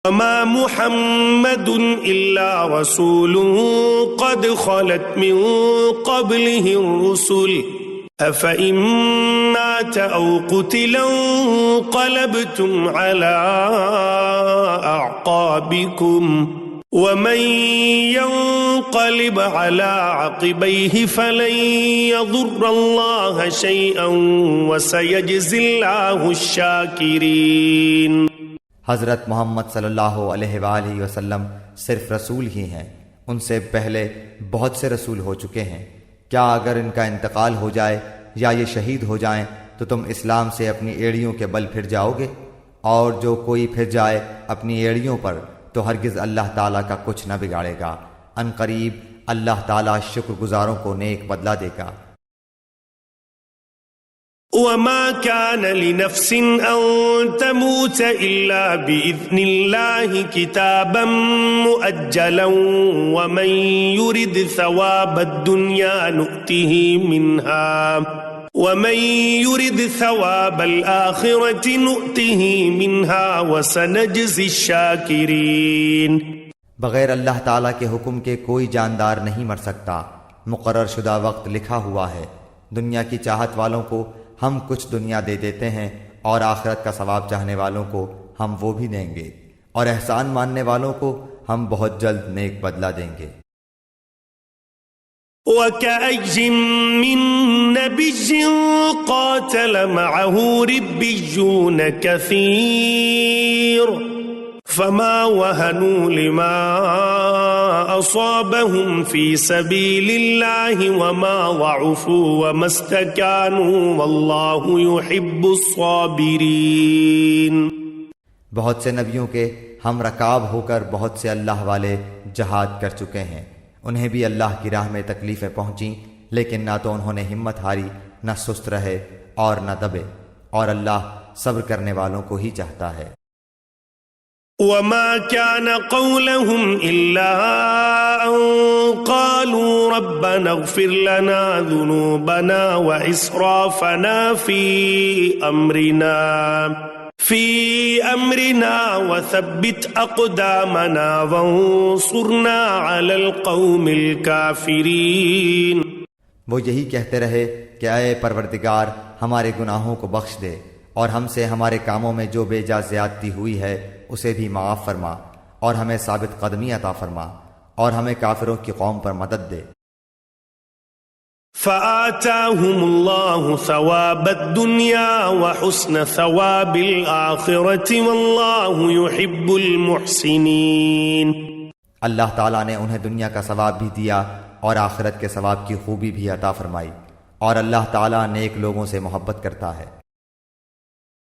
وما محمد إلا رسول قد خلت من قبله الرسل أفإن مات أو قتل انقلبتم على أعقابكم ومن ينقلب على عقبيه فلن يضر الله شيئا وسيجزي الله الشاكرين۔ حضرت محمد صلی اللہ علیہ وآلہ وسلم صرف رسول ہی ہیں، ان سے پہلے بہت سے رسول ہو چکے ہیں۔ کیا اگر ان کا انتقال ہو جائے یا یہ شہید ہو جائیں تو تم اسلام سے اپنی ایڑیوں کے بل پھر جاؤ گے؟ اور جو کوئی پھر جائے اپنی ایڑیوں پر تو ہرگز اللہ تعالیٰ کا کچھ نہ بگاڑے گا۔ ان قریب اللہ تعالیٰ شکر گزاروں کو نیک بدلہ دے گا۔ وما كان لنفس أن تموت إلا بإذن الله كتابا مؤجلا ومن يرد ثواب الدنيا نؤته منها ومن يرد ثواب الآخرة نؤته منها وسنجزي الشاكرين۔ بغیر اللہ تعالیٰ کے حکم کے کوئی جاندار نہیں مر سکتا، مقرر شدہ وقت لکھا ہوا ہے۔ دنیا کی چاہت والوں کو ہم کچھ دنیا دے دیتے ہیں اور آخرت کا ثواب چاہنے والوں کو ہم وہ بھی دیں گے، اور احسان ماننے والوں کو ہم بہت جلد نیک بدلہ دیں گے۔ وَكَأَيٍّ مِّن نَّبِيٍّ قَاتَلَ مَعَهُ رِبِّيُّونَ كَثِيرٌ فما وهنوا لما أصابهم في سبيل الله وما ضعفوا وما استكانوا والله يحب الصابرين۔ بہت سے نبیوں کے ہم رکاب ہو کر بہت سے اللہ والے جہاد کر چکے ہیں، انہیں بھی اللہ کی راہ میں تکلیفیں پہنچیں، لیکن نہ تو انہوں نے ہمت ہاری، نہ سست رہے اور نہ دبے، اور اللہ صبر کرنے والوں کو ہی چاہتا ہے۔ وما كان قولهم إلا أن قالوا ربنا اغفر لنا ذنوبنا وإسرافنا في أمرنا وثبت أقدامنا وانصرنا على القوم الكافرين۔ وہ یہی کہتے رہے کہ اے پروردگار ہمارے گناہوں کو بخش دے اور ہم سے ہمارے کاموں میں جو بے جا زیادتی ہوئی ہے اسے بھی معاف فرما، اور ہمیں ثابت قدمی عطا فرما، اور ہمیں کافروں کی قوم پر مدد دے۔ فآتاهم الله ثواب الدنيا وحسن ثواب الآخرة والله يحب المحسنين۔ اللہ تعالیٰ نے انہیں دنیا کا ثواب بھی دیا اور آخرت کے ثواب کی خوبی بھی عطا فرمائی، اور اللہ تعالیٰ نیک لوگوں سے محبت کرتا ہے۔